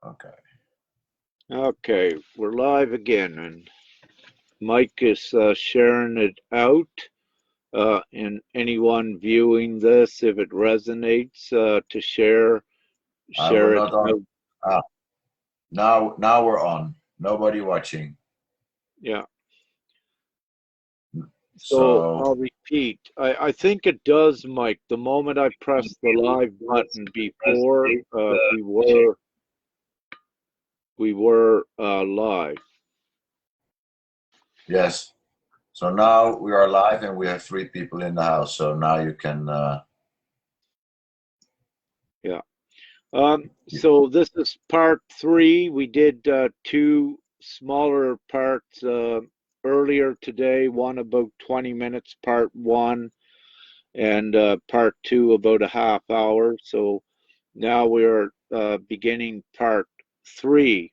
Okay. Okay, we're live again, and Mike is sharing it out. And anyone viewing this, if it resonates, to We're share it not on. out. Ah, now we're on. Nobody watching. Yeah. So So I'll repeat. I think it does, Mike. The moment I pressed the live button before, we were live. yes. So now we are live and we have three people in the house. So now you can. Yeah. You, So this is part three. We did two smaller parts earlier today, one about 20 minutes, part one, and part two about a half hour. So now we're beginning part three,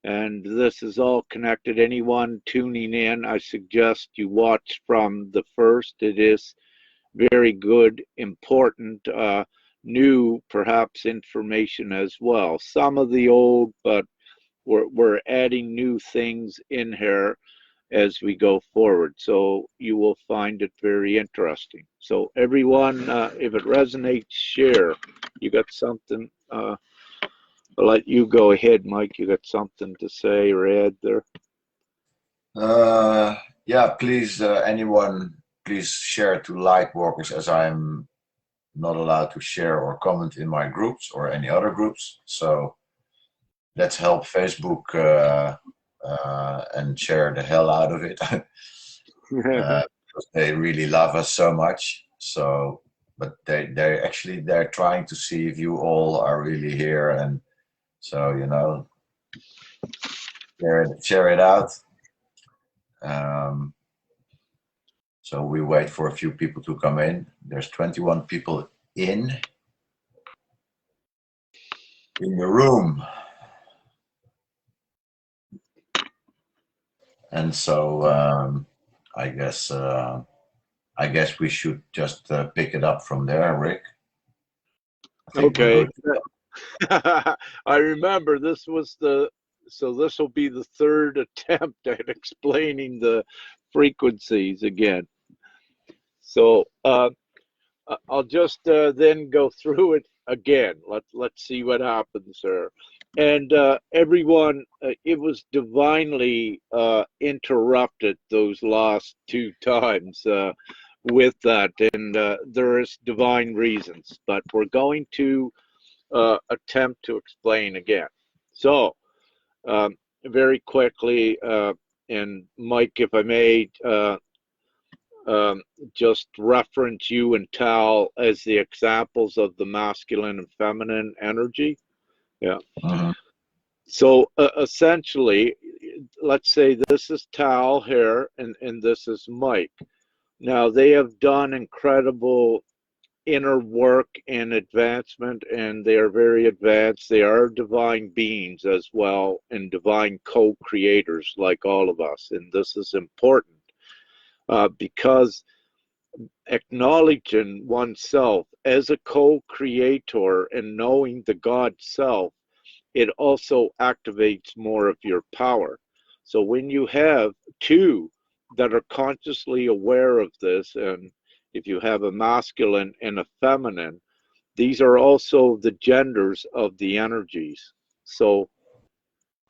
and this is all connected. Anyone tuning in, I suggest you watch from the first. It is very good, important, new, perhaps information as well. Some of the old, but we're adding new things in here as we go forward. So you will find it very interesting. So everyone, if it resonates, share. You got something? I'll let you go ahead, Mike. You got something to say or add there? uh, yeah, please, anyone, please share to Lightwalkers as I'm not allowed to share or comment in my groups or any other groups. So let's help Facebook and share the hell out of it. Because they really love us so much. So, but they're trying to see if you all are really here, and so share it out. Um, so we wait for a few people to come in. There's 21 people in the room, and so I guess I guess we should just pick it up from there, Rick. I think we're Okay. good. I remember this was so this will be the third attempt at explaining the frequencies again. So I'll just then go through it again. Let's see what happens there. And everyone, it was divinely interrupted those last two times with that, and there is divine reasons. But we're going to attempt to explain again. So, very quickly, and Mike, if I may, um, just reference you and Tal as the examples of the masculine and feminine energy. Yeah. Mhm. So essentially, let's say this is Tal here, and this is Mike. Now, they have done incredible inner work and advancement, and they are very advanced. They are divine beings as well, and divine co-creators like all of us. And this is important because acknowledging oneself as a co-creator and knowing the God self, it also activates more of your power. So when you have two that are consciously aware of this, and if you have a masculine and a feminine, these are also the genders of the energies. So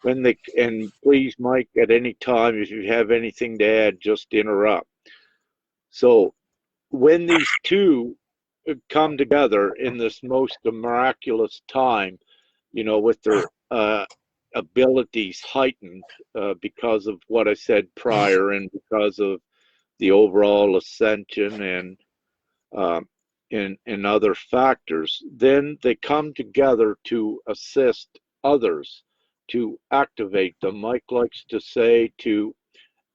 when they, and please, Mike, at any time, if you have anything to add, just interrupt. So when these two come together in this most miraculous time, with their abilities heightened because of what I said prior and because of the overall ascension um, and other factors, then they come together to assist others, to activate them. Mike likes to say to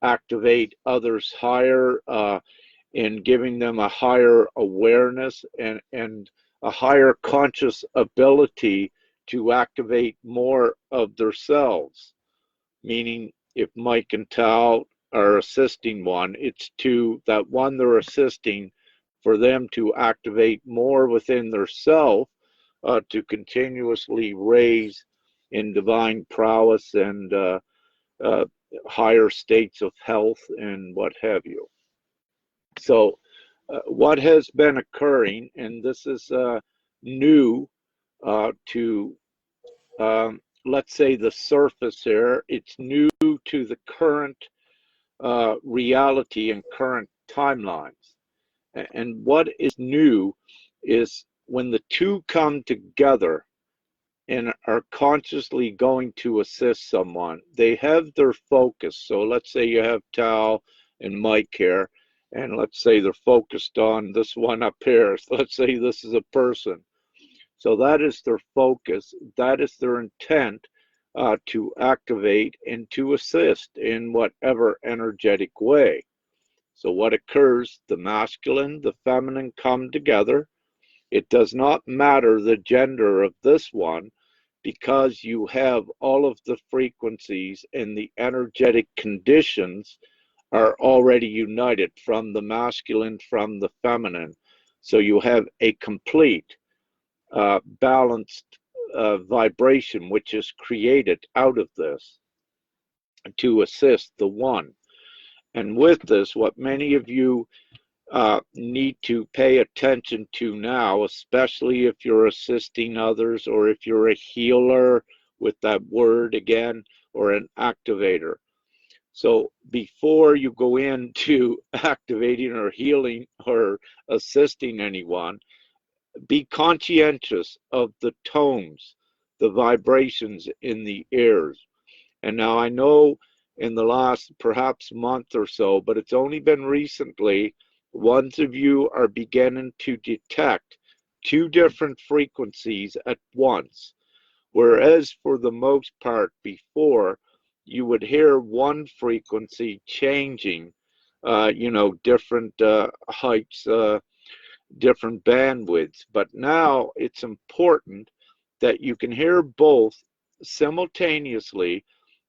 activate others higher in giving them a higher awareness and a higher conscious ability to activate more of themselves. Meaning, if Mike and Tal are assisting one, it's to that one they're assisting for them to activate more within their self to continuously raise in divine prowess and uh, higher states of health and what have you. So, what has been occurring, and this is new to, let's say, the surface here, it's new to the current reality and current timelines. And what is new is when the two come together and are consciously going to assist someone, they have their focus. So let's say you have Tal and Mike here, and let's say they're focused on this one up here. So let's say this is a person. So that is their focus, that is their intent to activate and to assist in whatever energetic way. So what occurs, the masculine, the feminine come together. It does not matter the gender of this one, because you have all of the frequencies and the energetic conditions are already united from the masculine, from the feminine. So you have a complete balanced vibration which is created out of this to assist the one. And with this, what many of you need to pay attention to now, especially if you're assisting others or if you're a healer, with that word again, or an activator. So before you go into activating or healing or assisting anyone, be conscientious of the tones, the vibrations in the ears. And now I know in the last perhaps month or so, but it's only been recently, ones of you are beginning to detect two different frequencies at once. Whereas for the most part before, you would hear one frequency changing, different heights, different bandwidths. But now it's important that you can hear both simultaneously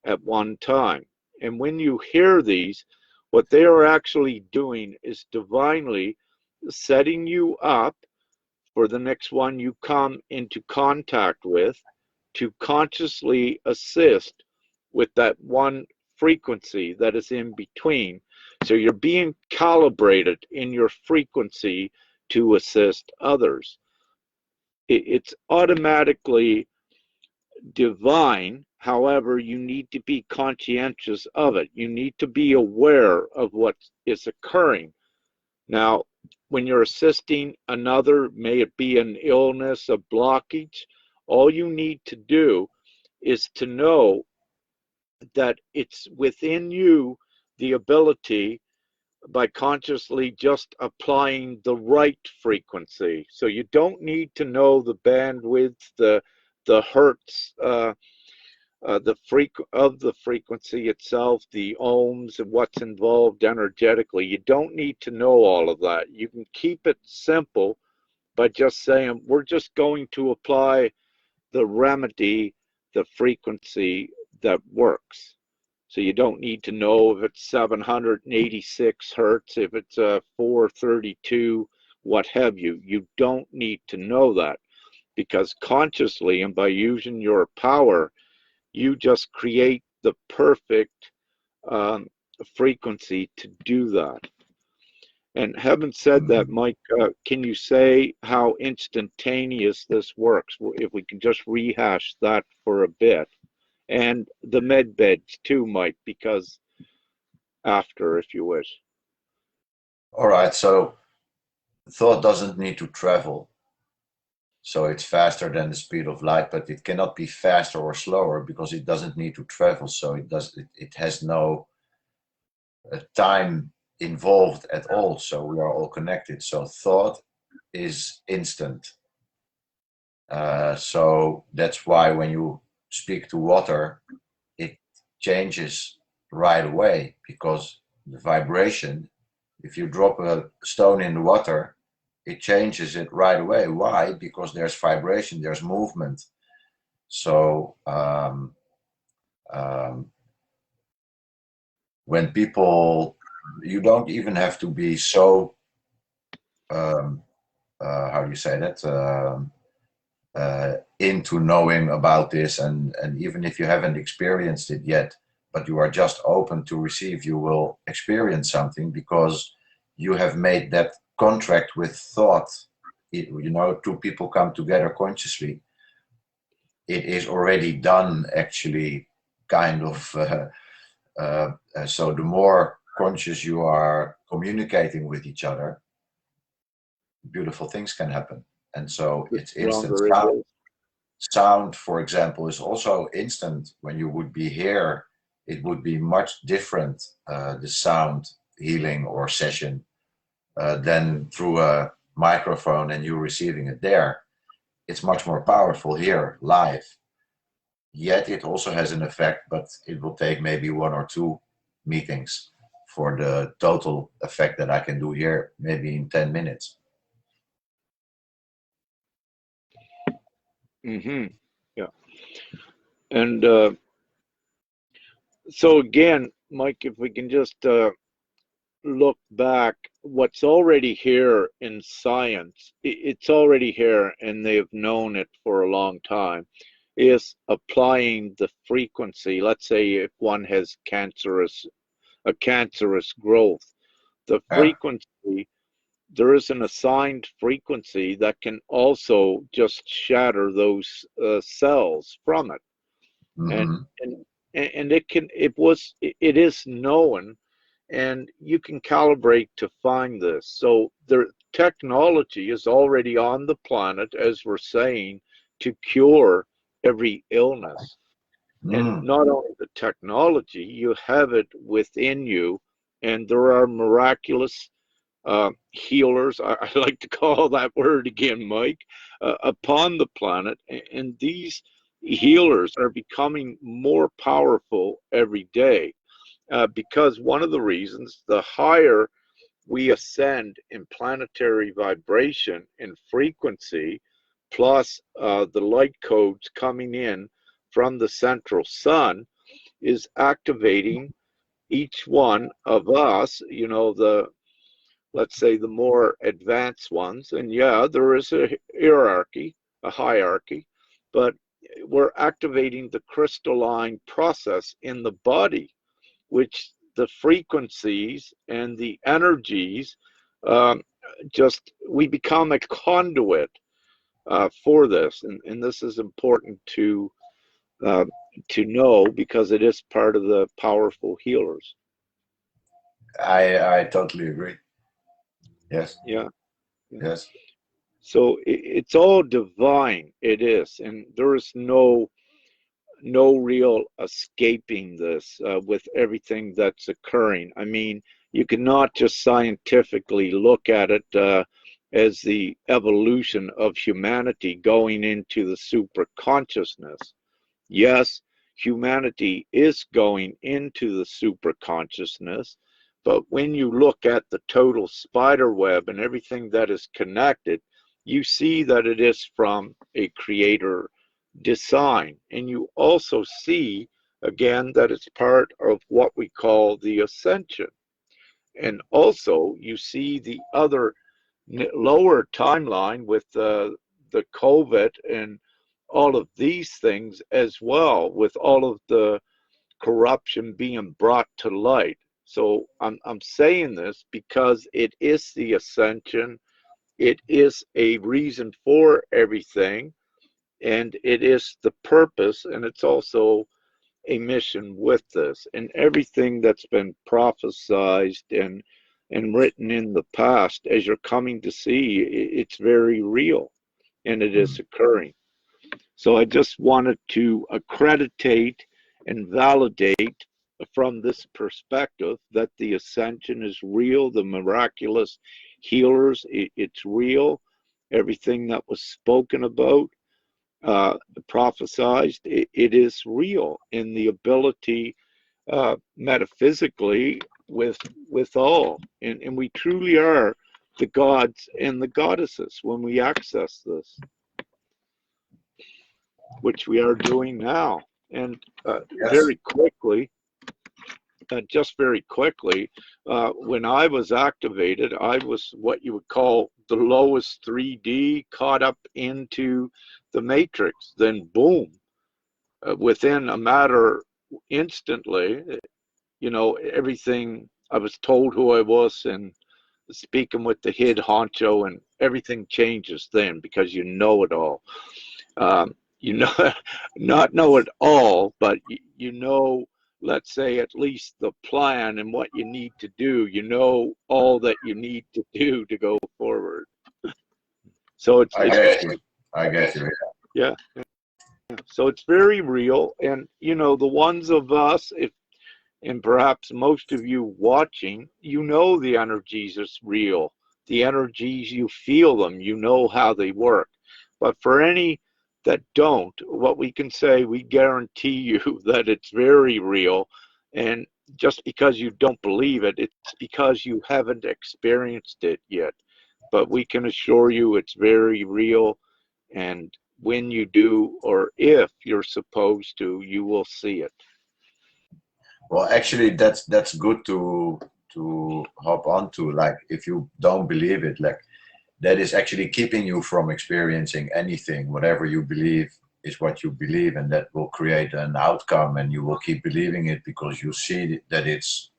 at one time. And when you hear these, what they are actually doing is divinely setting you up for the next one you come into contact with to consciously assist with that one frequency that is in between. So you're being calibrated in your frequency to assist others. It's automatically divine. However, you need to be conscientious of it. You need to be aware of what is occurring. Now, when you're assisting another, may it be an illness, a blockage, all you need to do is to know that it's within you the ability, by consciously just applying the right frequency. So you don't need to know the bandwidth, the hertz, of the frequency itself, the ohms, and what's involved energetically. You don't need to know all of that. You can keep it simple by just saying, we're just going to apply the remedy, the frequency that works. So you don't need to know if it's 786 hertz, if it's 432, what have you. You don't need to know that, because consciously and by using your power, you just create the perfect frequency to do that. And having said that, Mike, can you say how instantaneous this works? If we can just rehash that for a bit. And the med beds too, Mike, because after, if you wish. All right, so thought doesn't need to travel. So it's faster than the speed of light, but it cannot be faster or slower because it doesn't need to travel. So it has no time involved at all. So we are all connected. So thought is instant. So that's why when you speak to water, it changes right away, because the vibration, if you drop a stone in the water, it changes it right away. Why? Because there's vibration, there's movement. So when people, you don't even have to be so, how do you say that? into knowing about this, and even if you haven't experienced it yet, but you are just open to receive, you will experience something because you have made that contract with thought. You know, two people come together consciously. It is already done, actually, kind of. So the more conscious you are communicating with each other, beautiful things can happen. And so The it's instant. stronger it is. Sound, for example, is also instant. When you would be here, it would be much different, the sound healing or session, than through a microphone and you receiving it there. It's much more powerful here, live. Yet it also has an effect, but it will take maybe one or two meetings for the total effect that I can do here, maybe in 10 minutes. Mm-hmm. Yeah. And so again, Mike, if we can just look back, what's already here in science, it's already here and they've known it for a long time, is applying the frequency. Let's say if one has a cancerous growth, the Yeah. frequency, there is an assigned frequency that can also just shatter those cells from it. And, Mm-hmm. and it is known, and you can calibrate to find this. So the technology is already on the planet, as we're saying, to cure every illness. And Mm. not only the technology, you have it within you, and there are miraculous healers, I like to call that word again, Mike, upon the planet. And these healers are becoming more powerful every day, because one of the reasons, the higher we ascend in planetary vibration and frequency, plus the light codes coming in from the central sun, is activating each one of us, let's say the more advanced ones. And yeah, there is a hierarchy, a hierarchy, but we're activating the crystalline process in the body, which the frequencies and the energies, um, just we become a conduit for this. And this is important uh, to know, because it is part of the powerful healers. I totally agree. Yes. Yeah. Yeah. Yes. So it's all divine. It is, and there is no real escaping this with everything that's occurring. I mean, you cannot just scientifically look at it as the evolution of humanity going into the super consciousness. Yes, humanity is going into the super consciousness, but when you look at the total spider web and everything that is connected, you see that it is from a creator design. And you also see, again, that it's part of what we call the ascension. And also, you see the other lower timeline with the COVID and all of these things as well, with all of the corruption being brought to light. So I'm saying this because it is the ascension, it is a reason for everything, and it is the purpose, and it's also a mission with this. And everything that's been prophesized and written in the past, as you're coming to see, it's very real and it is Mm. occurring. So I just wanted to accreditate and validate from this perspective that the ascension is real, the miraculous healers, it's real. Everything that was spoken about, prophesized, it is real in the ability, metaphysically, with all. And we truly are the gods and the goddesses when we access this, which we are doing now. And Yes. very quickly, just very quickly, when I was activated, I was what you would call the lowest 3D, caught up into the matrix. Then boom, within a matter instantly, everything, I was told who I was and speaking with the head honcho, and everything changes then because you know it all. You know, not know it all, but you know, let's say at least the plan and what you need to do. You know all that you need to do to go forward. So I get you. I get you. Yeah. So it's very real, and the ones of us, if and perhaps most of you watching, the energies is real. The energies, you feel them, you know how they work. But for any that don't, what we can say, we guarantee you that it's very real. And just because you don't believe it, it's because you haven't experienced it yet. But we can assure you it's very real. And when you do, or if you're supposed to, you will see it. Well, actually, that's good to hop onto. Like, if you don't believe it, like that is actually keeping you from experiencing anything. Whatever you believe is what you believe, and that will create an outcome, and you will keep believing it because you see that it's,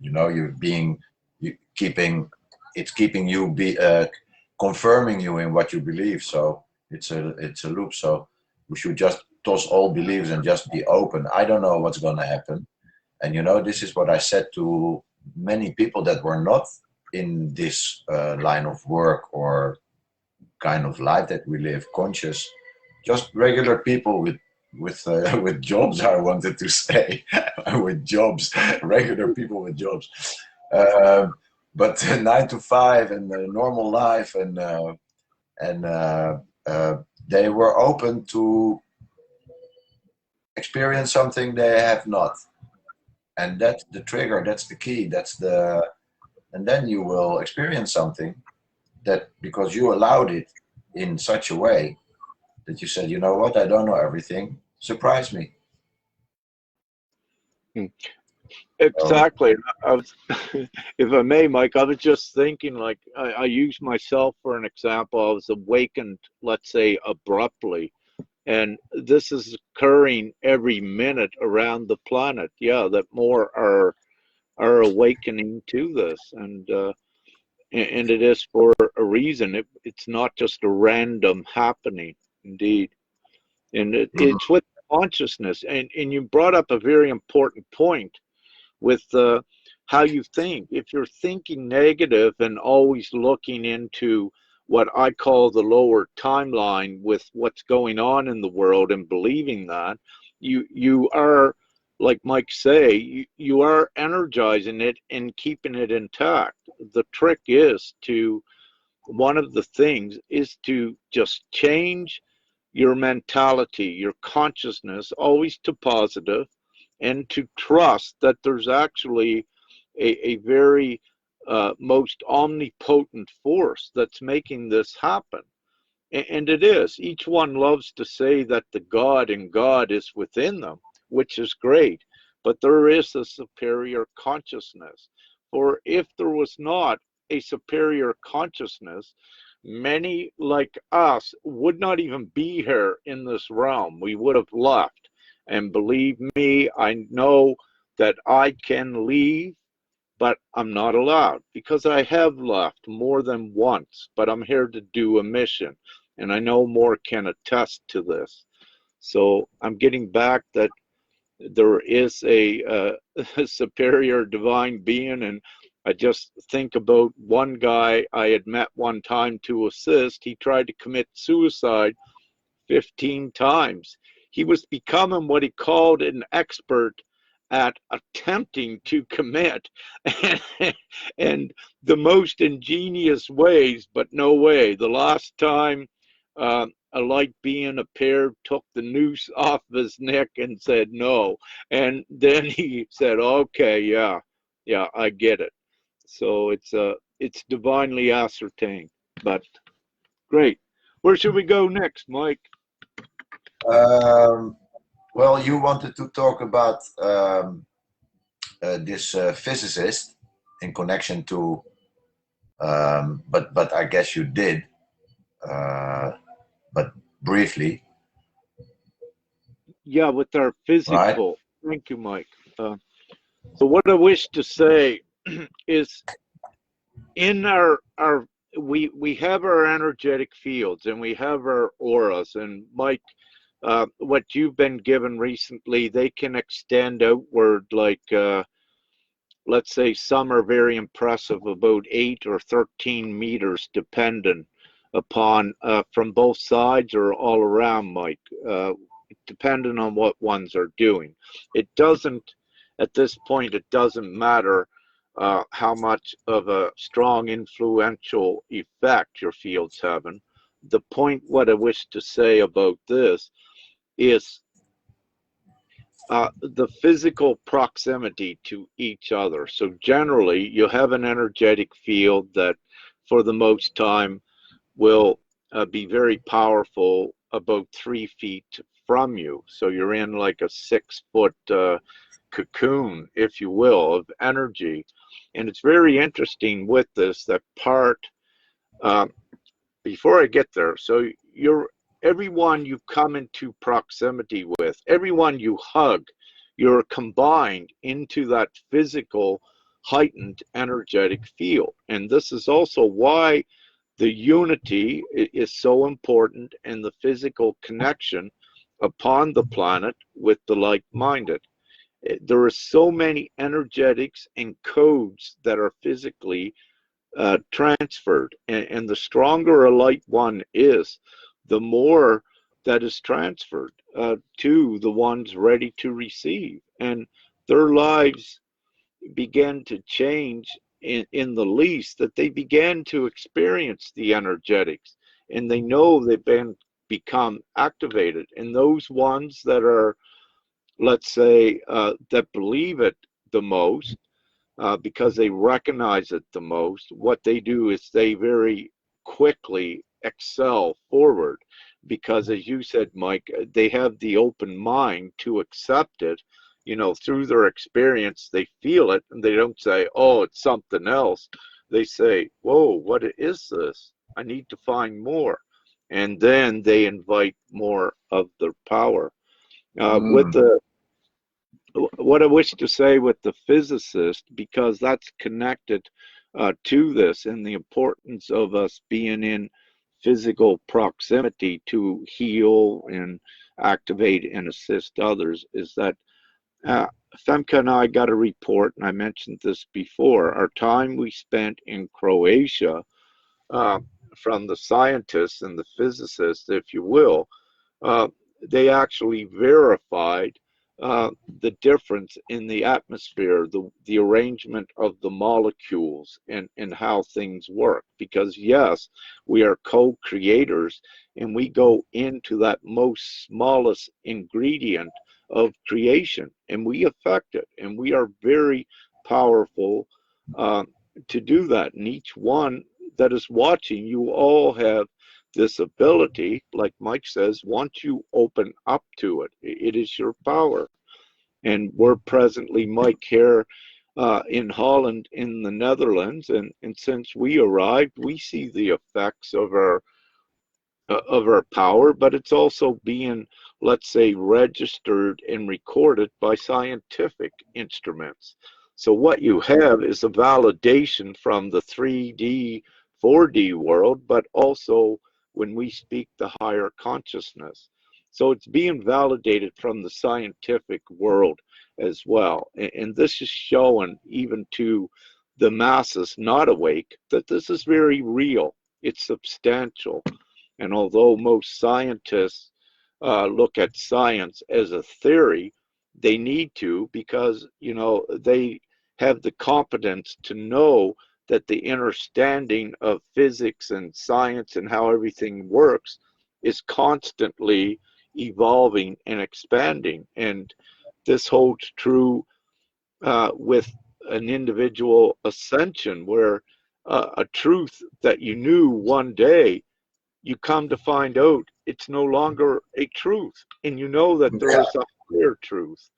you're being, it's keeping you confirming you in what you believe. So it's a loop. So we should just toss all beliefs and just be open. I don't know what's going to happen. And this is what I said to many people that were not in this line of work or kind of life that we live, conscious, just regular people with jobs. I wanted to say with jobs, regular people with jobs, but 9 to 5 and normal life, and they were open to experience something they have not. And that's the trigger, that's the key, and then you will experience something that, because you allowed it in such a way that you said, you know what, I don't know everything, surprise me. Exactly. I was, if I may, Mike, I was just thinking, like, I use myself for an example. I was awakened, let's say, abruptly. And this is occurring every minute around the planet. Yeah, that more are awakening to this, and it is for a reason. It's not just a random happening, indeed, and it's with consciousness. And you brought up a very important point with how you think. If you're thinking negative and always looking into what I call the lower timeline with what's going on in the world and believing that, you are, like Mike say, you are energizing it and keeping it intact. The trick is one of the things is to just change your mentality, your consciousness, always to positive, and to trust that there's actually a very most omnipotent force that's making this happen. And it is. Each one loves to say that the God in God is within them, which is great. But there is a superior consciousness. For if there was not a superior consciousness, many like us would not even be here in this realm. We would have left. And believe me, I know that I can leave, but I'm not allowed, because I have left more than once, but I'm here to do a mission. And I know more can attest to this. So I'm getting back that there is a superior divine being. And I just think about one guy I had met one time to assist. He tried to commit suicide 15 times. He was becoming what he called an expert at attempting to commit, and the most ingenious ways, but no way. The last time a light being appeared, took the noose off his neck and said no. And then he said, okay, yeah, I get it. So it's divinely ascertained. But great. Where should we go next, Mike? Well, you wanted to talk about this physicist in connection to, but I guess you did, but briefly, Yeah, with our right? physical. Thank you, Mike. So what I wish to say is in our we have our energetic fields and we have our auras, and Mike, what you've been given recently, they can extend outward like let's say some are very impressive, about 8 or 13 meters, dependent upon from both sides or all around, Mike, depending on what ones are doing. It doesn't, at this point, it doesn't matter how much of a strong influential effect your field's having. The point, what I wish to say about this is the physical proximity to each other. So generally, you have an energetic field that, for the most time, will be very powerful about 3 feet from you. So you're in like a 6 foot cocoon, if you will, of energy. And it's very interesting with this that part, uh, before I get there, so you're everyone you come into proximity with, everyone you hug, you're combined into that physical heightened energetic field. And this is also why the unity is so important, and the physical connection upon the planet with the like-minded. There are so many energetics and codes that are physically transferred. And the stronger a light one is, the more that is transferred to the ones ready to receive. And their lives began to change in the least that they began to experience the energetics, and they know they've been become activated. And those ones that are, let's say, that believe it the most, because they recognize it the most, what they do is they very quickly excel forward, because, as you said, Mike, they have the open mind to accept it. Through their experience, they feel it, and they don't say, oh, it's something else. They say, whoa, what is this? I need to find more. And then they invite more of their power. With Mm. the what I wish to say with the physicist, because that's connected to this, and the importance of us being in physical proximity to heal and activate and assist others, is that uh, Femke and I got a report, and I mentioned this before. Our time we spent in Croatia, uh, from the scientists and the physicists, if you will, uh, they actually verified the difference in the atmosphere, the arrangement of the molecules, and how things work. Because, yes, we are co-creators, and we go into that most smallest ingredient of creation, and we affect it, and we are very powerful uh, to do that. And each one that is watching, you all have this ability, like Mike says, once you open up to it, it is your power. And we're presently, Mike, here in Holland, in the Netherlands, and since we arrived, we see the effects of our power, but it's also being, let's say, registered and recorded by scientific instruments. So what you have is a validation from the 3D, 4D world, but also when we speak the higher consciousness. So it's being validated from the scientific world as well. And this is showing even to the masses not awake that this is very real. It's substantial. And although most scientists look at science as a theory, they need to, because they have the competence to know that the understanding of physics and science and how everything works is constantly evolving and expanding. And this holds true with an individual ascension, where a truth that you knew one day, you come to find out it's no longer a truth, and you know that there Yeah. is a higher truth.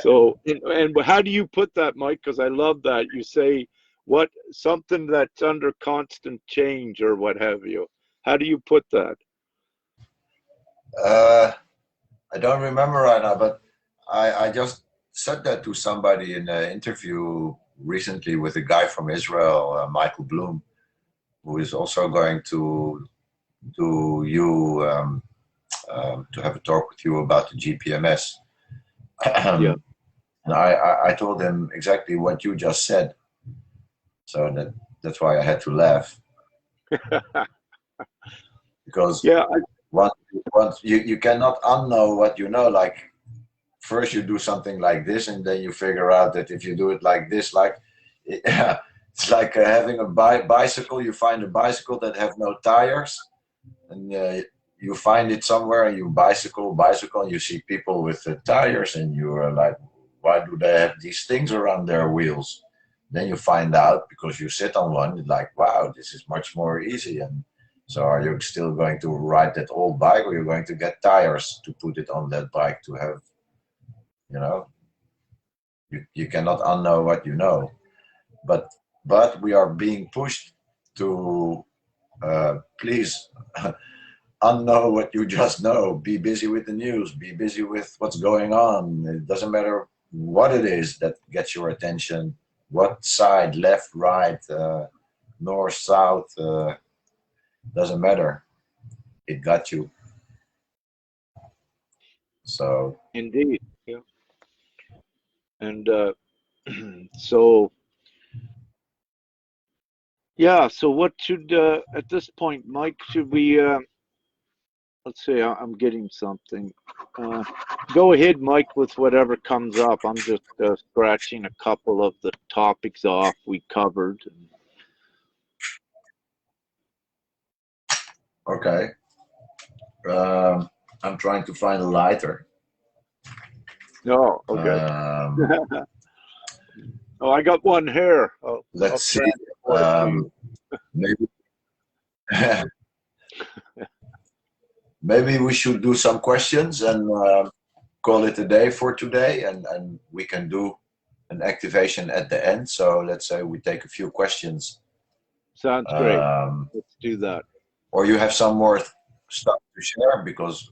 So, and how do you put that, Mike? Because I love that you say what something that's under constant change or what have you. How do you put that? Uh, I don't remember right now, but I just said that to somebody in an interview recently with a guy from Israel, Michael Bloom, who is also going to do you to have a talk with you about the GPMS. Yeah. And I told him exactly what you just said, so that's why I had to laugh because Yeah. once you cannot unknow what you know. Like first you do something like this, and then you figure out that if you do it like this, like it's like having a bicycle. You find a bicycle that have no tires, and you find it somewhere, and you bicycle, and you see people with tires, and you are like, why do they have these things around their wheels? Then you find out because you sit on one, you're like, wow, this is much more easy. And so are you still going to ride that old bike, or you're going to get tires to put it on that bike to have, you know, you cannot unknow what you know. But we are being pushed to please unknow what you just know. Be busy with the news. Be busy with what's going on. It doesn't matter what it is that gets your attention. What side, left, right, north, south, doesn't matter. It got you. So Indeed. Yeah. And so yeah. So what should at this point, Mike? Should we? Let's see. I'm getting something. Uh, Go ahead, Mike, with whatever comes up. I'm just scratching a couple of the topics off we covered. okay, I'm trying to find a lighter. No, okay. Um, Oh, I got one here. I'll let's see. transport it to you. Maybe maybe we should do some questions and call it a day for today, and we can do an activation at the end. So let's say we take a few questions, Sounds great. Let's do that. or you have some more stuff to share, because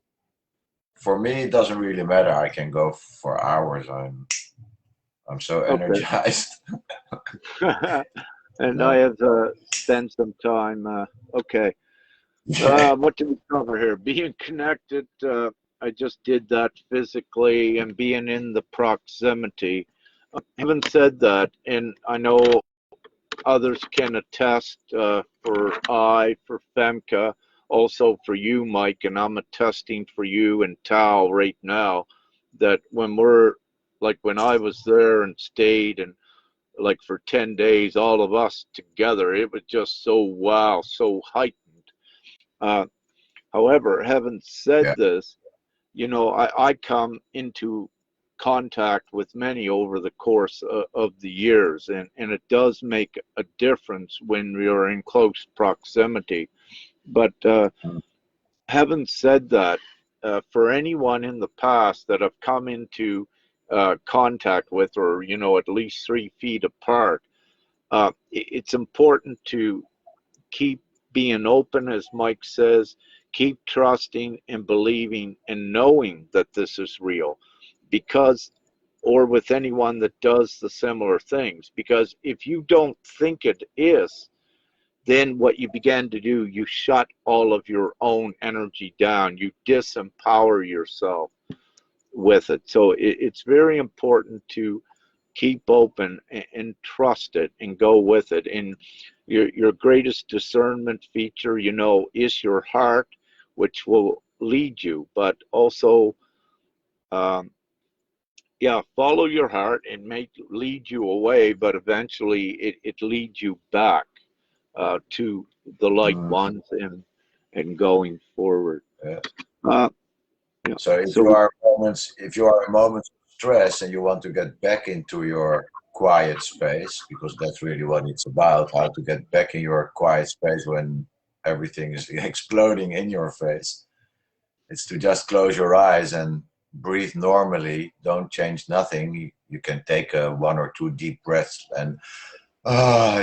for me it doesn't really matter. I can go for hours. I'm so Okay. energized. And I No. have spent some time. Okay. What did we cover here? Being connected. I just did that physically and being in the proximity. Having said that, and I know others can attest for Femke, also for you, Mike, and I'm attesting for you and Tal right now that when we're like when I was there and stayed and like for 10 days, all of us together, it was just so wow, so heightened. Uh, However, having said Yeah. this, I come into contact with many over the course of the years, and it does make a difference when you're in close proximity. But having said that, for anyone in the past that I've come into contact with, or at least 3 feet apart, it's important to keep being open, as Mike says, keep trusting and believing and knowing that this is real, because, or with anyone that does the similar things, because if you don't think it is, then what you begin to do, you shut all of your own energy down, you disempower yourself with it. So it's very important to keep open and trust it and go with it. And your greatest discernment feature, is your heart, which will lead you, but also, um, yeah, follow your heart and may lead you away, but eventually it leads you back to the light Mm, ones and going forward. yeah. Uh, yeah. So So if you are in moments of stress and you want to get back into your quiet space, because that's really what it's about, how to get back in your quiet space when everything is exploding in your face. It's to just close your eyes and breathe normally, don't change nothing. You can take a 1 or 2 deep breaths and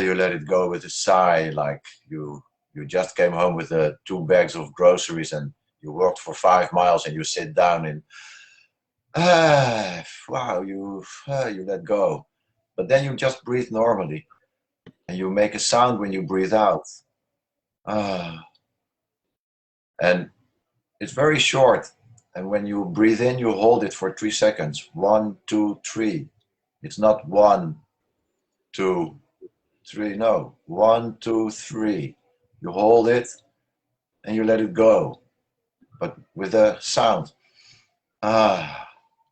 you let it go with a sigh, like you just came home with 2 bags of groceries and you walked for 5 miles and you sit down and wow, you let go. But then you just breathe normally and you make a sound when you breathe out. Ah, and it's very short. And when you breathe in, you hold it for 3 seconds. 1, 2, 3. It's not 1, 2, 3. No, 1, 2, 3. You hold it and you let it go, but with a sound. Ah,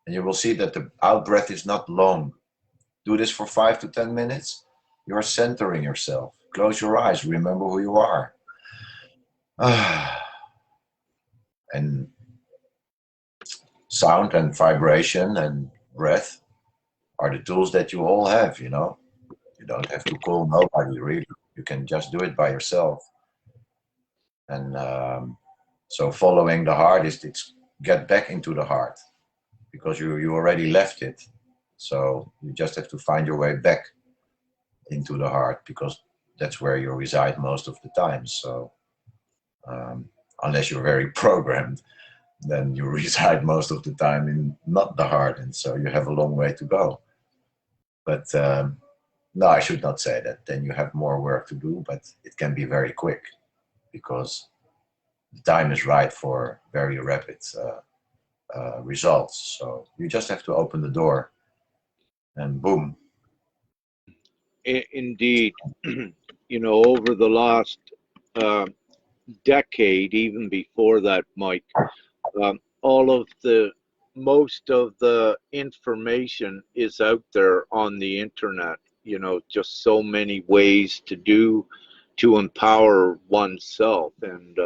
and you will see that the out breath is not long. Do this for 5 to 10 minutes. You're centering yourself. Close your eyes. Remember who you are. Ah, and sound and vibration and breath are the tools that you all have, you know. You don't have to call nobody, really. You can just do it by yourself. And so following the heart is it's get back into the heart because you already left it. So you just have to find your way back into the heart because that's where you reside most of the time. So unless you're very programmed, then you reside most of the time in not the heart, and so you have a long way to go. But no, I should not say that. Then you have more work to do, but it can be very quick because the time is right for very rapid results. So you just have to open the door and boom. Indeed. Over the last uh, decade, even before that, Mike, all of the most of the information is out there on the internet. Just so many ways to empower oneself, and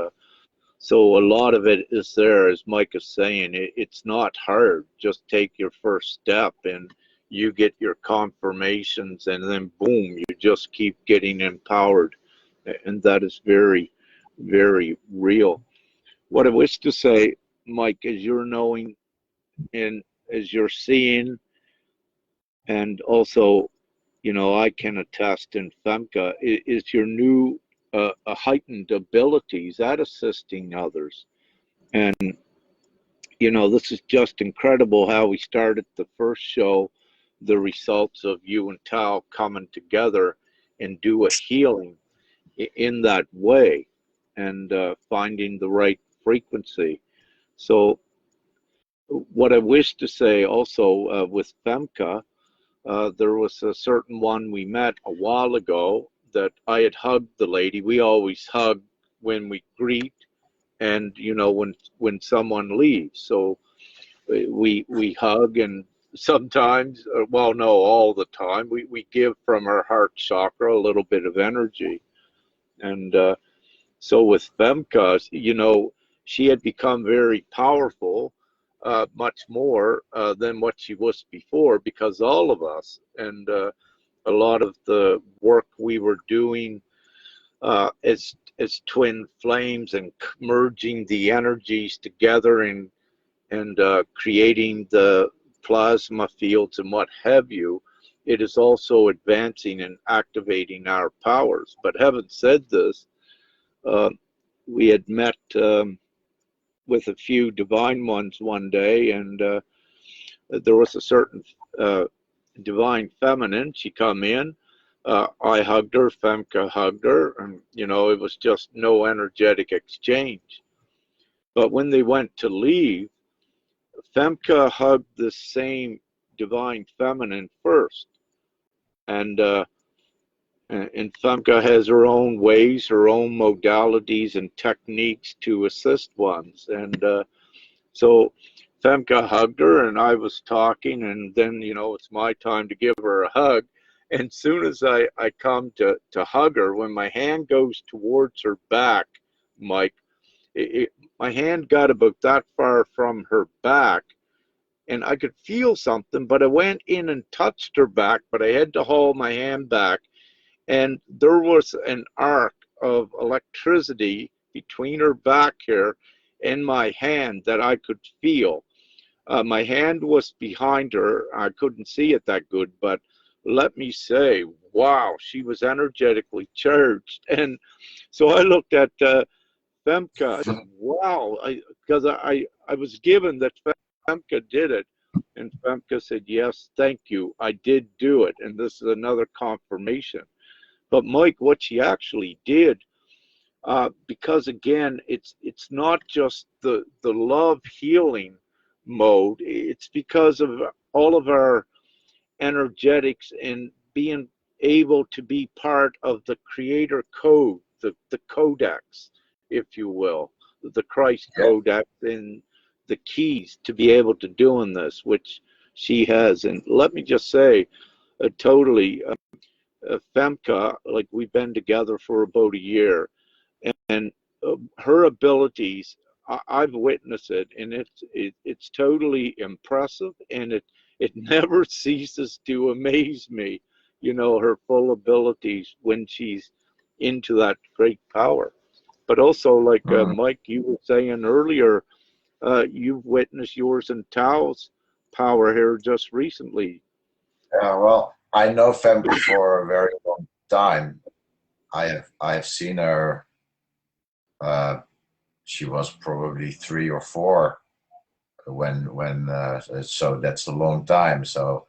so a lot of it is there, as Mike is saying. It's not hard. Just take your first step, and you get your confirmations, and then boom, you just keep getting empowered, and that is very, very real. What I wish to say, Mike, as you're knowing and as you're seeing, and also, I can attest in Femke, is your new heightened abilities at assisting others. And, this is just incredible how we started the first show, the results of you and Tao coming together and do a healing in that way and finding the right frequency. So, what I wish to say also with Femke, there was a certain one we met a while ago that I had hugged the lady. We always hug when we greet, and when someone leaves. So we hug, and sometimes, well, no, all the time, we give from our heart chakra a little bit of energy. And so with Femke, she had become very powerful, much more than what she was before, because all of us and a lot of the work we were doing as twin flames and merging the energies together and creating the plasma fields and what have you, it is also advancing and activating our powers. But having said this, uh, we had met with a few divine ones one day, and there was a certain uh, divine feminine. She come in. I hugged her. Femke hugged her, and it was just no energetic exchange. But when they went to leave, Femke hugged the same divine feminine first, and and Femke has her own ways, her own modalities and techniques to assist ones, and so Femke hugged her, and I was talking, and then it's my time to give her a hug. And soon as I come to hug her, when my hand goes towards her back, Mike, my hand got about that far from her back, and I could feel something, but I went in and touched her back, but I had to hold my hand back, and there was an arc of electricity between her back here and my hand that I could feel. My hand was behind her. I couldn't see it that good, but let me say, wow, she was energetically charged. And so I looked at Femke. I said, wow, because I was given that Femke did it. And Femke said, yes, thank you. I did do it. And this is another confirmation. But Mike, what she actually did, because again, it's not just the love healing mode. It's because of all of our energetics and being able to be part of the creator code, the codex, if you will, the Christ Yeah. codex, and the keys to be able to doing this, which she has. And let me just say, totally, Femke, like we've been together for about a year, and her abilities, I've witnessed it, and it's totally impressive, and it never ceases to amaze me, you know, her full abilities when she's into that great power. But also, like Mm. Mike, you were saying earlier, you've witnessed yours and Tao's power here just recently. Yeah, well, I know Femke for a very long time. I have seen her. Uh, she was probably 3 or 4 when so that's a long time. So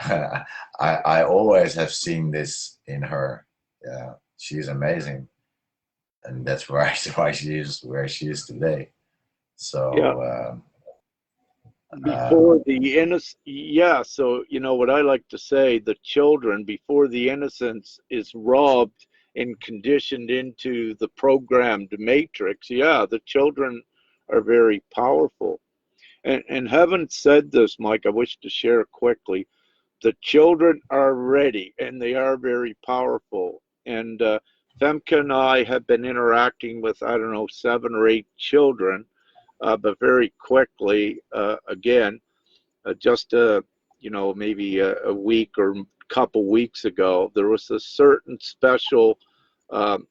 I always have seen this in her. Yeah, she's amazing, and that's why why she is where she is today. Yeah. So Before the innocence, yeah, so you know what I like to say, the children, before the innocence is robbed and conditioned into the programmed matrix, yeah, the children are very powerful. And having said this, Mike, I wish to share quickly, the children are ready and they are very powerful. And Femke and I have been interacting with, I don't know, 7 or 8 children, but very quickly, again, just you know, maybe a week or couple weeks ago, there was a certain special um,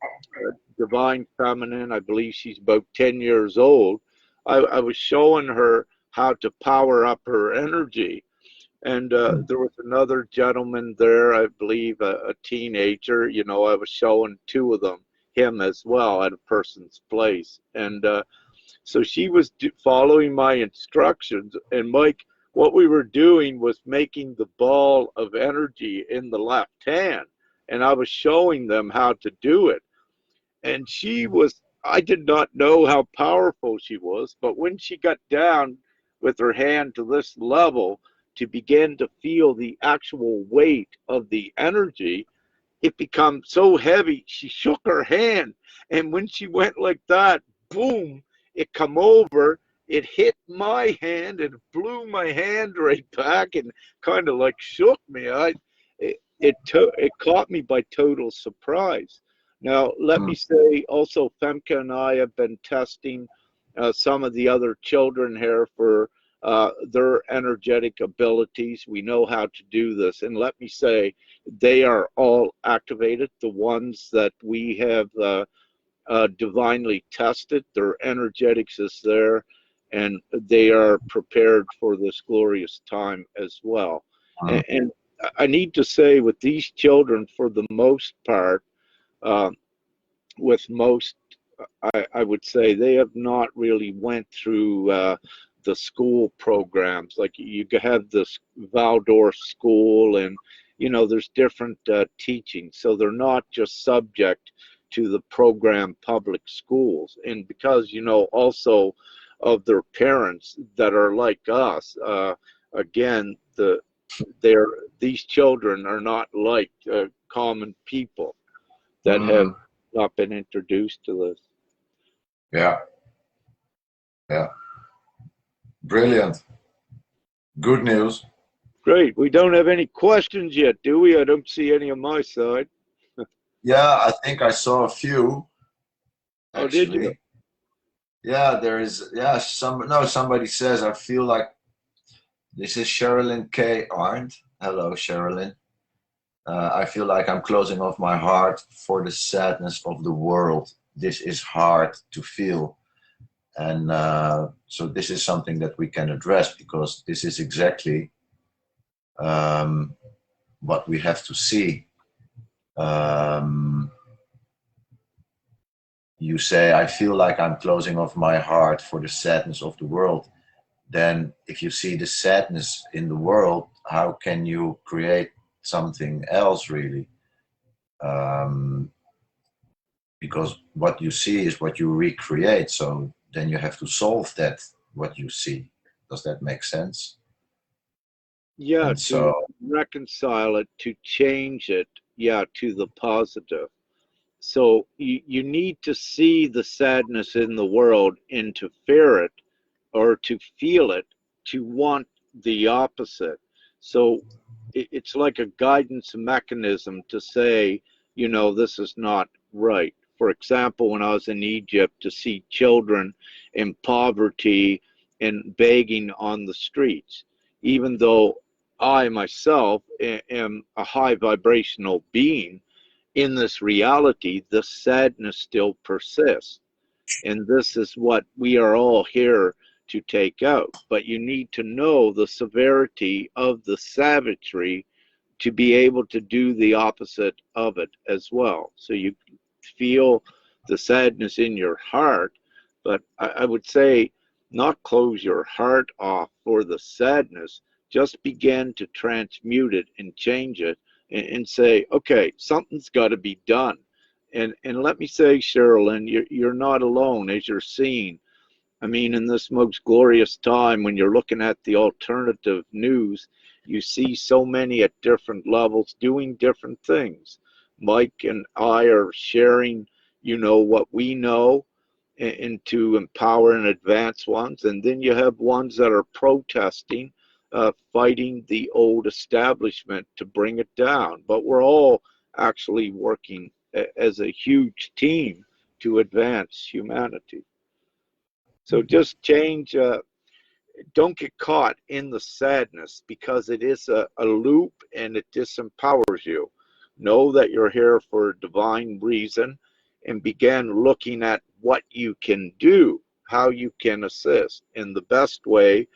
divine feminine. I believe she's about 10 years old. I was showing her how to power up her energy, and there was another gentleman there, I believe a teenager. You know, I was showing 2 of them, him as well, at a person's place, and so she was following my instructions. And Mike, what we were doing was making the ball of energy in the left hand. And I was showing them how to do it. And she was, I did not know how powerful she was. But when she got down with her hand to this level to begin to feel the actual weight of the energy, it became so heavy she shook her hand, and when she went like that, boom, it come over, it hit my hand and blew my hand right back and kind of like shook me. It caught me by total surprise. Now let me mm, say also, Femke and I have been testing some of the other children here for their energetic abilities. We know how to do this, and let me say, they are all activated. The ones that we have divinely tested, their energetics is there, and they are prepared for this glorious time as well. mm, And I need to say, with these children, for the most part, uh, with most, I would say they have not really went through the school programs. Like you have this Waldorf school, and you know there's different teachings, so they're not just subject to the program public schools. And because you know also of their parents that are like us, again they're these children are not like common people that have mm. not been introduced to this. Yeah, yeah, brilliant. Good news. Great. We don't have any questions yet, do we? I don't see any on my side. Yeah, I think I saw a few Oh, did you? actually. Yeah, there is. Yeah, somebody says I feel like this is Sherilyn K. Arndt. Hello, Sherilyn. I feel like I'm closing off my heart for the sadness of the world. This is hard to feel. And so this is something that we can address, because this is exactly what we have to see. You say, I feel like I'm closing off my heart for the sadness of the world. Then if you see the sadness in the world, how can you create something else, really? Because what you see is what you recreate. So then you have to solve that, what you see. Does that make sense? Yeah, And to so, reconcile it, to change it, yeah, to the positive. So you need to see the sadness in the world and to fear it or to feel it, to want the opposite. So it's like a guidance mechanism to say, you know, this is not right. For example, when I was in Egypt, to see children in poverty and begging on the streets, even though I myself am a high vibrational being, in this reality, the sadness still persists. And this is what we are all here to take out. But you need to know the severity of the savagery to be able to do the opposite of it as well. So you feel the sadness in your heart, but I would say not close your heart off for the sadness, just begin to transmute it and change it and say, okay, something's got to be done. And let me say, Sherilyn, you're not alone as you're seeing. I mean, in this most glorious time when you're looking at the alternative news, you see so many at different levels doing different things. Mike and I are sharing, you know, what we know and to empower and advance ones. And then you have ones that are protesting, fighting the old establishment to bring it down. But we're all actually working as a huge team to advance humanity. So just change, don't get caught in the sadness because it is a loop and it disempowers you. Know that you're here for a divine reason and begin looking at what you can do, how you can assist. And the best way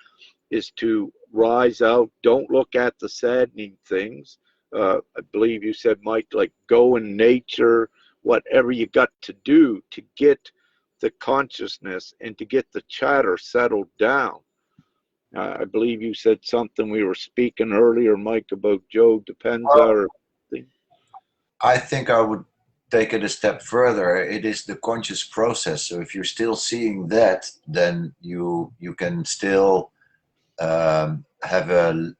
is to rise out. Don't look at the saddening things. I believe you said, Mike, like go in nature, whatever you got to do to get the consciousness and to get the chatter settled down. I believe you said something we were speaking earlier, Mike, about Joe Dispenza well, or thing. I think I would take it a step further. It is the conscious process. So if you're still seeing that, then you can still have a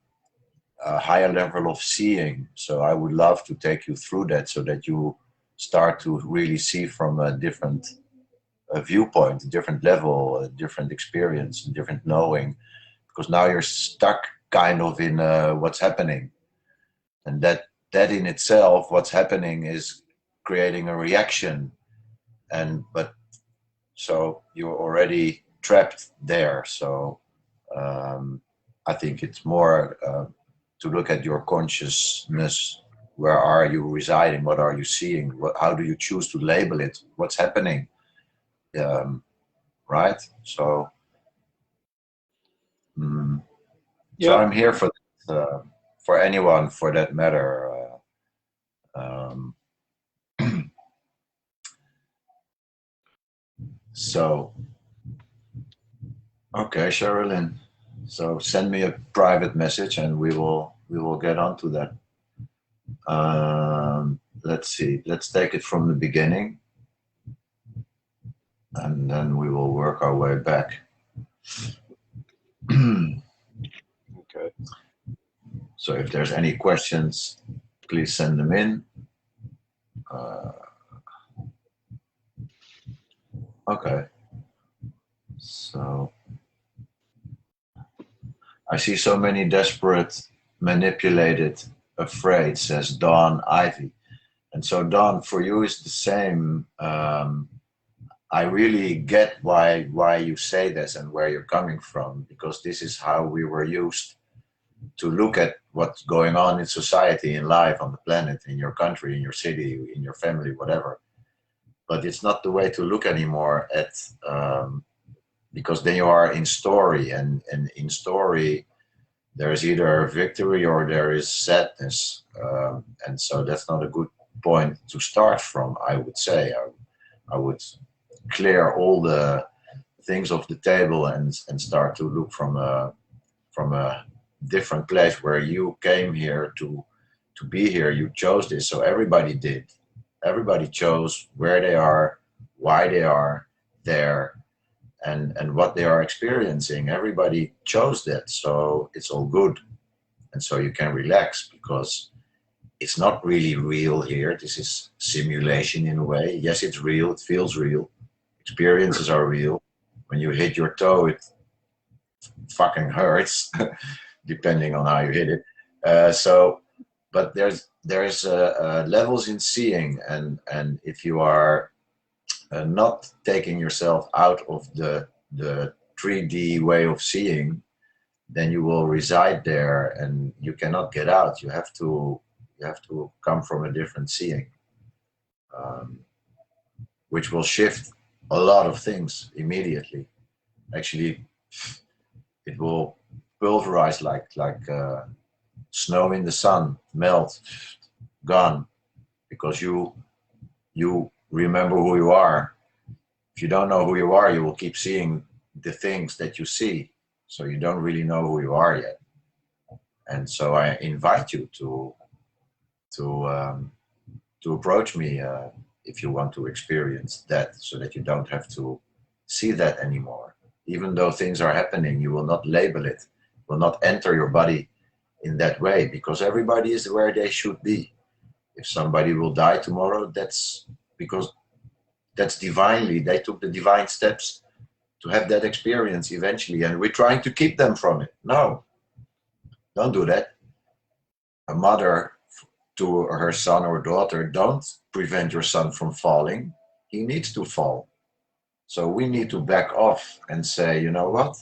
higher level of seeing. So I would love to take you through that, so that you start to really see from a different viewpoint, a different level, a different experience, a different knowing. Because now you're stuck kind of in what's happening, and that in itself, what's happening is creating a reaction, and but so you're already trapped there. So I think it's more to look at your consciousness. Where are you residing? What are you seeing? How do you choose to label it? What's happening? Right? So, so Yeah, I'm here for anyone, for that matter. Um, so, okay, Sherilyn. So send me a private message, and we will get onto that. Let's see. Let's take it from the beginning, and then we will work our way back. okay. So if there's any questions, please send them in. Uh, okay. So I see so many desperate, manipulated, afraid, says Dawn Ivy. And so, Dawn, for you is the same. I really get why you say this and where you're coming from, because this is how we were used to look at what's going on in society, in life, on the planet, in your country, in your city, in your family, whatever. But it's not the way to look anymore at because then you are in story, and in story there is either victory or there is sadness, and so that's not a good point to start from. I would say I would clear all the things off the table and start to look from a different place where you came here to be here. You chose this, so everybody did. Everybody chose where they are, why they are there, and what they are experiencing. Everybody chose that, so it's all good, and so you can relax because it's not really real here. This is simulation in a way. Yes, it's real. It feels real. Experiences are real. When you hit your toe, it fucking hurts, depending on how you hit it. But there's levels in seeing, and if you are not taking yourself out of the 3D way of seeing, then you will reside there, and you cannot get out. You have to come from a different seeing, um, which will shift a lot of things immediately. Actually, it will pulverize like snow in the sun, melt, gone, because you remember who you are. If you don't know who you are, you will keep seeing the things that you see, so you don't really know who you are yet. And so I invite you to um, to approach me if you want to experience that, so that you don't have to see that anymore. Even though things are happening, you will not label it, will not enter your body in that way, because everybody is where they should be. If somebody will die tomorrow, that's because that's divinely, they took the divine steps to have that experience eventually, and we're trying to keep them from it. No, don't do that. A mother to her son or daughter, don't prevent your son from falling. He needs to fall. So we need to back off and say, you know what?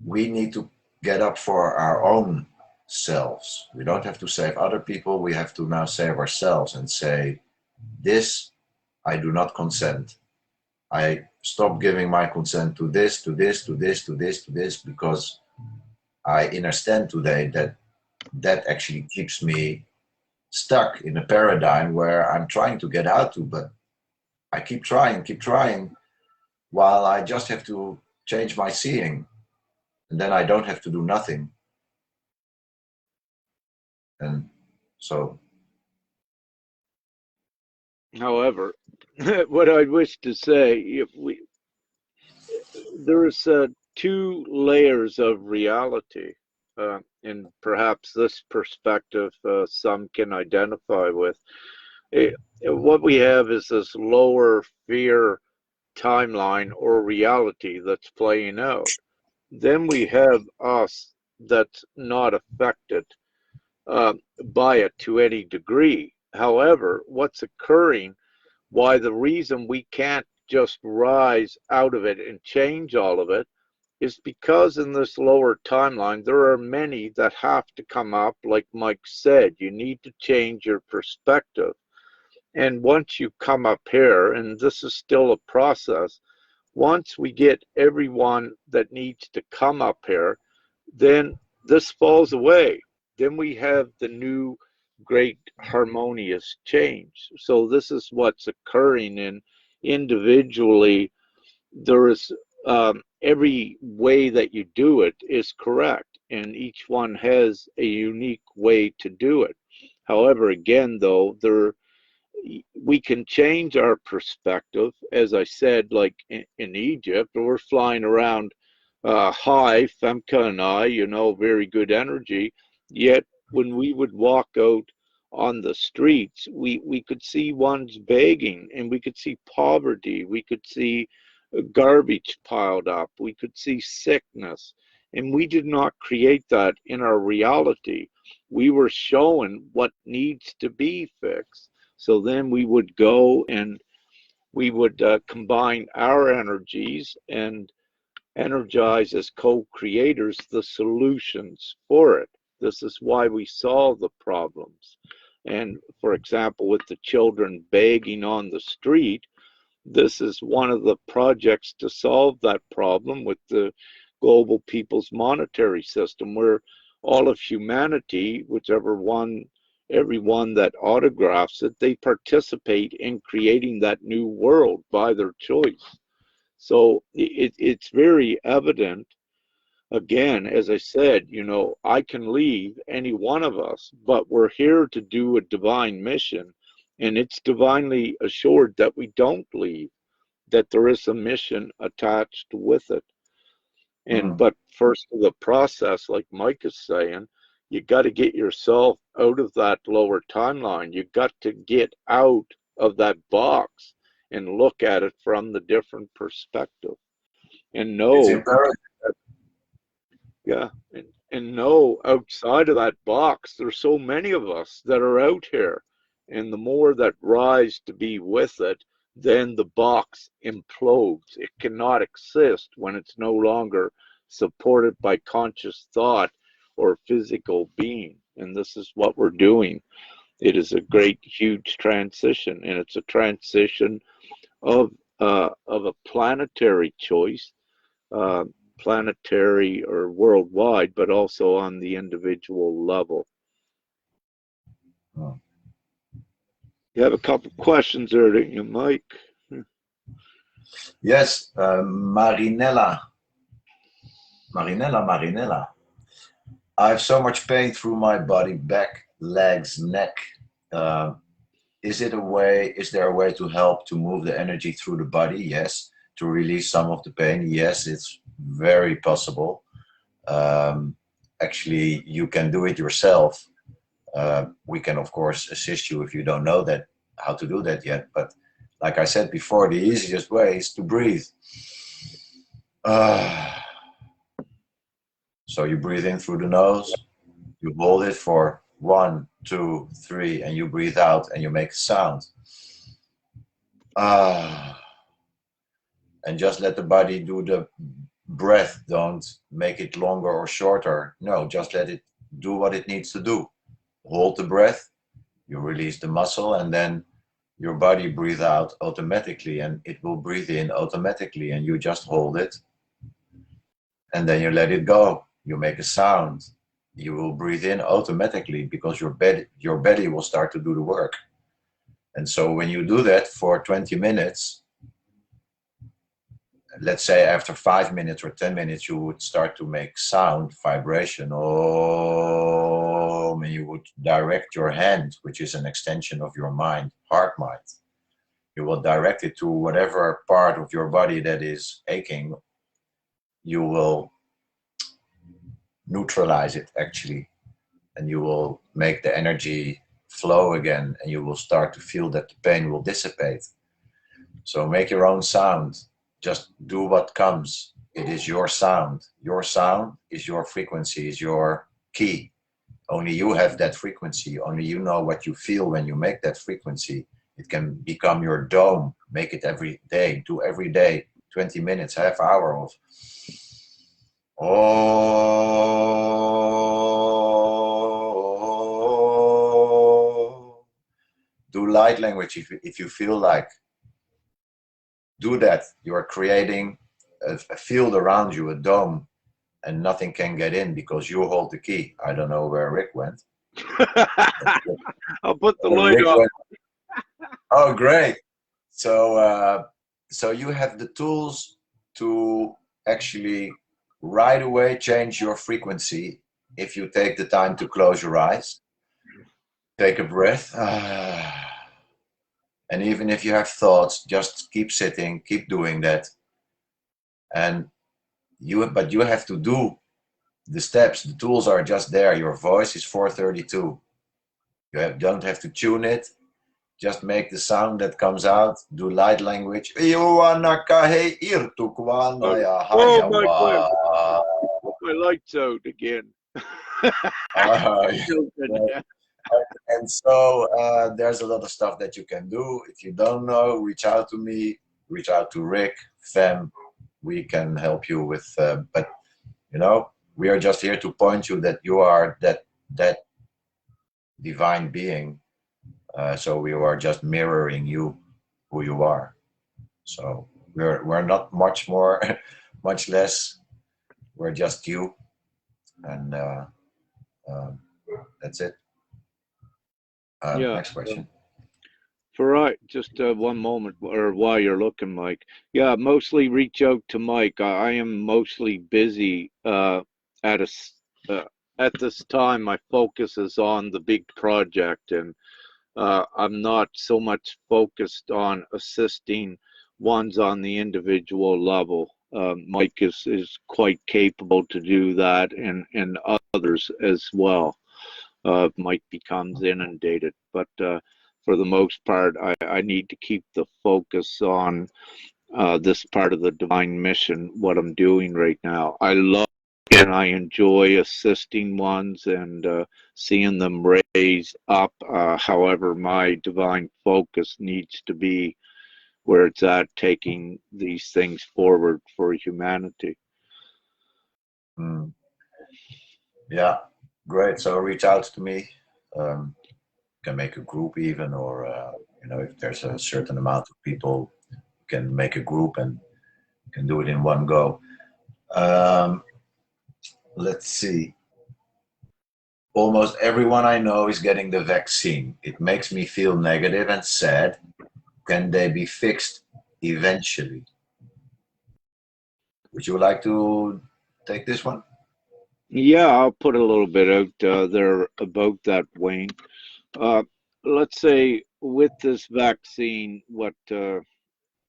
We need to get up for our own selves. We don't have to save other people. We have to now save ourselves and say, this, I do not consent. I stop giving my consent to this, to this, to this, to this, to this, because I understand today that that actually keeps me stuck in a paradigm where I'm trying to get out to, but I keep trying, while I just have to change my seeing, and then I don't have to do nothing. And so, However, what I wish to say, there's two layers of reality, and perhaps this perspective some can identify with. What we have is this lower fear timeline or reality that's playing out. Then we have us that's not affected by it to any degree. However, what's occurring, why the reason we can't just rise out of it and change all of it, is because in this lower timeline, there are many that have to come up. Like Mike said, you need to change your perspective. And once you come up here, and this is still a process, once we get everyone that needs to come up here, then this falls away. Then we have the new great harmonious change. So this is what's occurring in individually. There is every way that you do it is correct, and each one has a unique way to do it. However, again, though, we can change our perspective. As I said, like in Egypt, we're flying around high, Femke and I, very good energy. Yet when we would walk out on the streets, we could see ones begging, and we could see poverty. We could see garbage piled up. We could see sickness. And we did not create that in our reality. We were showing what needs to be fixed. So then we would go and we would combine our energies and energize as co-creators the solutions for it. This is why we solve the problems. And for example, with the children begging on the street, this is one of the projects to solve that problem with the global people's monetary system, where all of humanity, whichever one, everyone that autographs it, they participate in creating that new world by their choice. So it's very evident. Again, as I said, I can leave, any one of us, but we're here to do a divine mission, and it's divinely assured that we don't leave, that there is a mission attached with it. But first of the process, like Mike is saying, you got to get yourself out of that lower timeline. You got to get out of that box and look at it from the different perspective, and It's know, imperative. yeah, and know outside of that box, there's so many of us that are out here, and the more that rise to be with it, then the box implodes. It cannot exist when it's no longer supported by conscious thought or physical being. And this is what we're doing. It is a great, huge transition, and it's a transition of a planetary choice, uh, planetary or worldwide, but also on the individual level. Oh. You have a couple questions there, don't you, Mike? Yes, Marinella. Marinella. I have so much pain through my body, back, legs, neck. Uh, is there a way to help to move the energy through the body? Yes. To release some of the pain? Yes, it's very possible. Actually, you can do it yourself. We can, of course, assist you if you don't know that how to do that yet. But like I said before, the easiest way is to breathe. So you breathe in through the nose, you hold it for 1, 2, 3, and you breathe out and you make a sound. And just let the body do the breath. Don't make it longer or shorter. No, just let it do what it needs to do. Hold the breath, you release the muscle, and then your body breathe out automatically, and it will breathe in automatically, and you just hold it, and then you let it go. You make a sound. You will breathe in automatically because your belly will start to do the work. And so when you do that for 20 minutes, let's say after 5 minutes or 10 minutes, you would start to make sound, vibration. Oh, and you would direct your hand, which is an extension of your mind, heart mind. You will direct it to whatever part of your body that is aching. You will neutralize it, actually, and you will make the energy flow again, and you will start to feel that the pain will dissipate. So make your own sound. Just do what comes. It is your sound. Your sound is your frequency, is your key. Only you have that frequency. Only you know what you feel when you make that frequency. It can become your dome. Make it every day. Do every day 20 minutes, half hour of oh. Do light language if you feel like. Do that. You are creating a field around you, a dome, and nothing can get in because you hold the key. I don't know where Rick went. I'll put the light on. Oh, great. So you have the tools to actually right away change your frequency if you take the time to close your eyes. Take a breath. And even if you have thoughts, just keep sitting, keep doing that. But you have to do the steps. The tools are just there. Your voice is 432. Don't have to tune it. Just make the sound that comes out. Do light language. Oh, my light's out again. And so there's a lot of stuff that you can do. If you don't know, reach out to me, reach out to Rick, Fem. We can help you with, but we are just here to point you that you are that divine being. So we are just mirroring you, who you are. So we're not much more, much less. We're just you, and um, that's it. Yeah. Next question. Just one moment, or while you're looking, Mike. Yeah, mostly reach out to Mike. I am mostly busy at at this time. My focus is on the big project, and I'm not so much focused on assisting ones on the individual level. Mike is quite capable to do that, and others as well. Mike becomes inundated, but for the most part, I need to keep the focus on this part of the divine mission, what I'm doing right now. I love and I enjoy assisting ones and seeing them raise up. However, my divine focus needs to be where it's at, taking these things forward for humanity. Mm, yeah, great. So reach out to me. Can make a group even, or if there's a certain amount of people, you can make a group and you can do it in one go. Um, let's see. Almost everyone I know is getting the vaccine. It makes me feel negative and sad. Can they be fixed eventually? Would you like to take this one? Yeah, I'll put a little bit out there about that, Wayne. Uh, let's say with this vaccine, what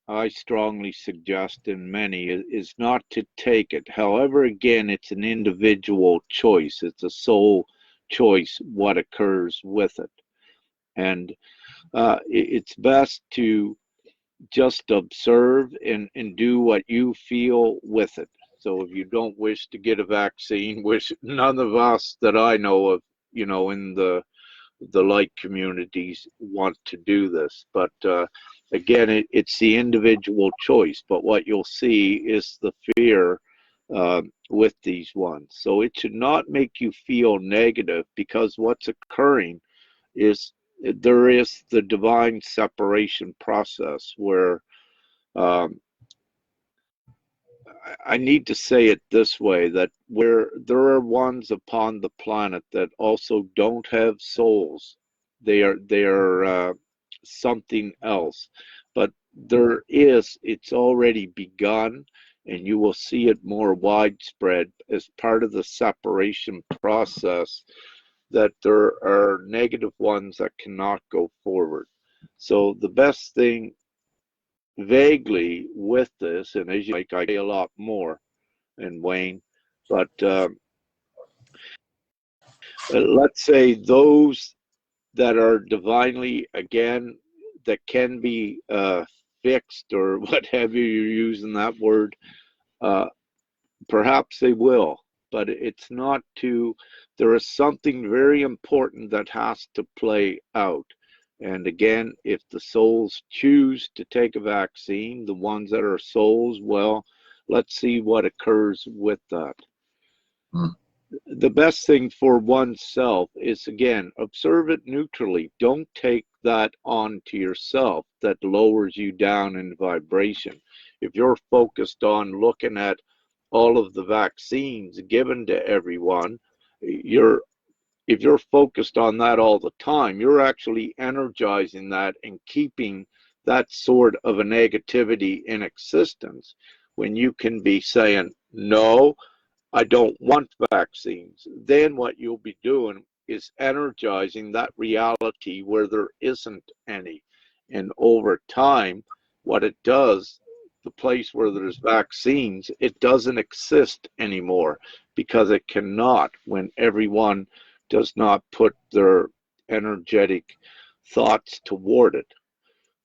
I strongly suggest in many is not to take it. However, again, it's an individual choice. It's a sole choice what occurs with it. And it's best to just observe and do what you feel with it. So if you don't wish to get a vaccine, which none of us that I know of, in the like communities want to do this. But again, it's the individual choice. But what you'll see is the fear with these ones. So it should not make you feel negative, because what's occurring is there is the divine separation process where um, I need to say it this way, that where there are ones upon the planet that also don't have souls, they are something else. But it's already begun, and you will see it more widespread as part of the separation process, that there are negative ones that cannot go forward. So the best thing vaguely with this, and as you like, I say a lot more, and Wayne, but let's say those that are divinely, again, that can be fixed, or whatever you're using that word, uh, perhaps they will, but it's not to, there is something very important that has to play out. And again, if the souls choose to take a vaccine, the ones that are souls, well, let's see what occurs with that. Hmm. The best thing for oneself is, again, observe it neutrally. Don't take that on to yourself. That lowers you down in vibration. If you're focused on looking at all of the vaccines given to everyone, you're if you're focused on that all the time, you're actually energizing that and keeping that sort of a negativity in existence, when you can be saying, no, I don't want vaccines. Then what you'll be doing is energizing that reality where there isn't any. And over time, what it does, the place where there's vaccines, it doesn't exist anymore, because it cannot, when everyone does not put their energetic thoughts toward it.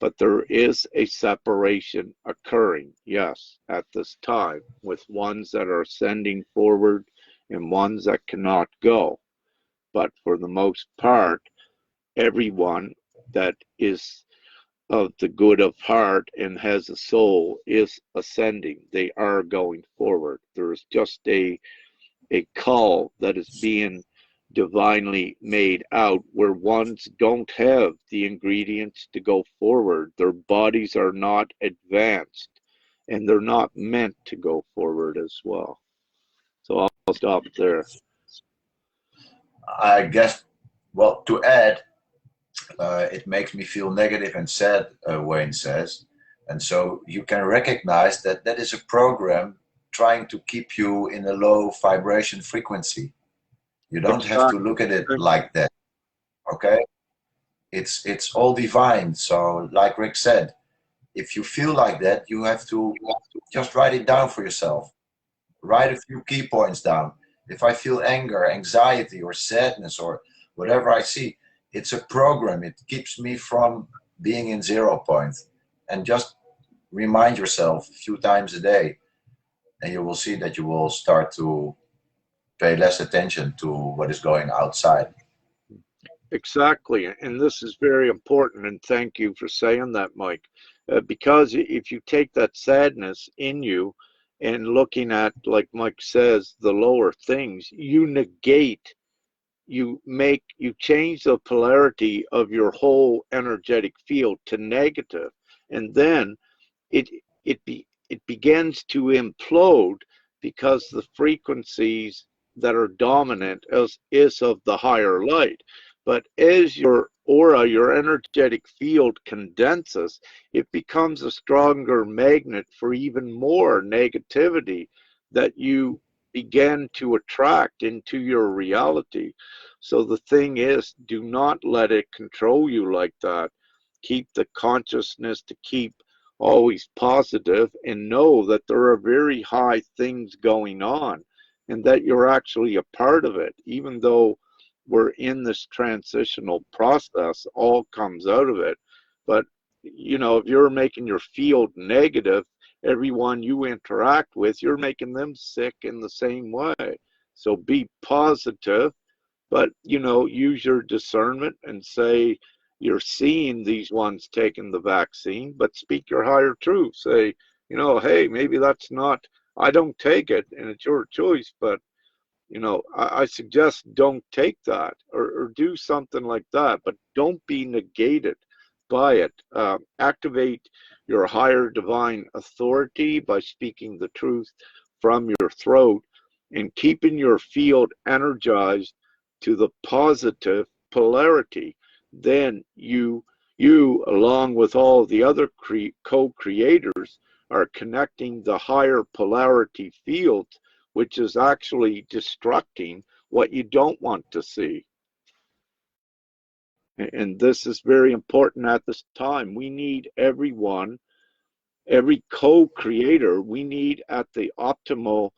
But there is a separation occurring, yes, at this time, with ones that are ascending forward and ones that cannot go. But for the most part, everyone that is of the good of heart and has a soul is ascending. They are going forward. There is just a call that is being divinely made out, where ones don't have the ingredients to go forward. Their bodies are not advanced, and they're not meant to go forward as well. So I'll stop there. I guess, well, to add, it makes me feel negative and sad, Wayne says. And so you can recognize that that is a program trying to keep you in a low vibration frequency. You don't have to look at it Exactly. like that, okay? It's all divine. So, like Rick said, if you feel like that, you have to just write it down for yourself. Write a few key points down. If I feel anger, anxiety, or sadness, or whatever I see, it's a program. It keeps me from being in 0 point. And just remind yourself a few times a day, and you will see that you will start to pay less attention to what is going outside. Exactly. And this is very important. And thank you for saying that, Mike. Because if you take that sadness in you and looking at, like Mike says, the lower things, you negate, you change the polarity of your whole energetic field to negative, and then it it begins to implode because the frequencies that are dominant is of the higher light. But as your aura, your energetic field condenses, it becomes a stronger magnet for even more negativity that you begin to attract into your reality. So the thing is, do not let it control you like that. Keep the consciousness to keep always positive, and know that there are very high things going on and that you're actually a part of it. Even though we're in this transitional process, all comes out of it. But if you're making your field negative, everyone you interact with, you're making them sick in the same way. So be positive, but use your discernment and say you're seeing these ones taking the vaccine, but speak your higher truth. Say, hey, maybe that's not, I don't take it and it's your choice, but I suggest don't take that, or do something like that, but don't be negated by it. Activate your higher divine authority by speaking the truth from your throat and keeping your field energized to the positive polarity. Then you along with all the other co-creators are connecting the higher polarity fields, which is actually destructing what you don't want to see. And this is very important at this time. We need everyone, every co-creator, we need at the optimal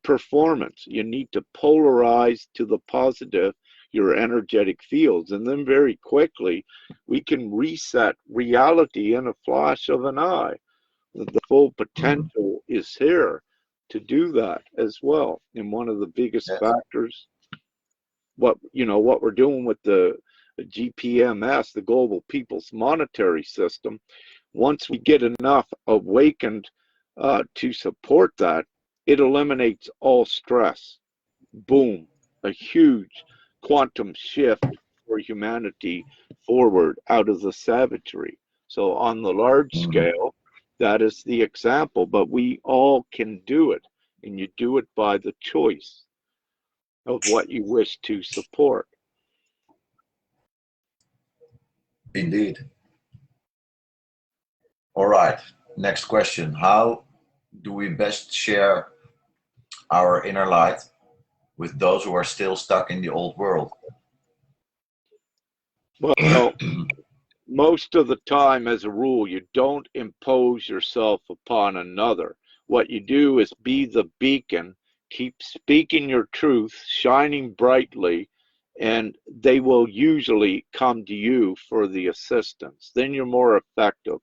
performance. You need to polarize to the positive your energetic fields, and then very quickly we can reset reality in a flash of an eye. The full potential is here to do that as well. And one of the biggest Yes. factors, what we're doing with the GPMS, the Global People's Monetary System, once we get enough awakened to support that, it eliminates all stress. Boom, a huge quantum shift for humanity forward out of the savagery. So on the large scale, that is the example, but we all can do it, and you do it by the choice of what you wish to support. Indeed. All right. Next question. How do we best share our inner light with those who are still stuck in the old world? Well, most of the time, as a rule, you don't impose yourself upon another. What you do is be the beacon, keep speaking your truth, shining brightly, and they will usually come to you for the assistance. Then you're more effective.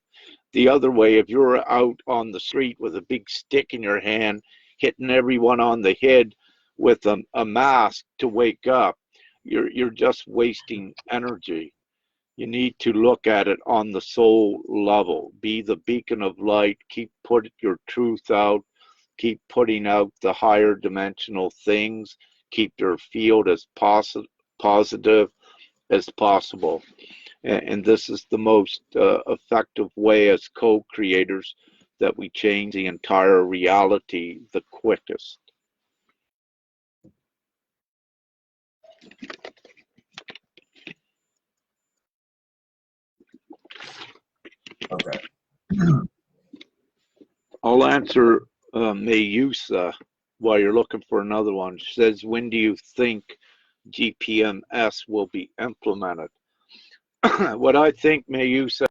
The other way, if you're out on the street with a big stick in your hand, hitting everyone on the head with a mask to wake up, you're just wasting energy. You need to look at it on the soul level. Be the beacon of light. Keep putting your truth out. Keep putting out the higher dimensional things. keep their field as positive as possible. And this is the most effective way as co-creators that we change the entire reality the quickest. Okay. I'll answer Mayusa while you're looking for another one. She says, when do you think GPMS will be implemented? What I think, Mayusa,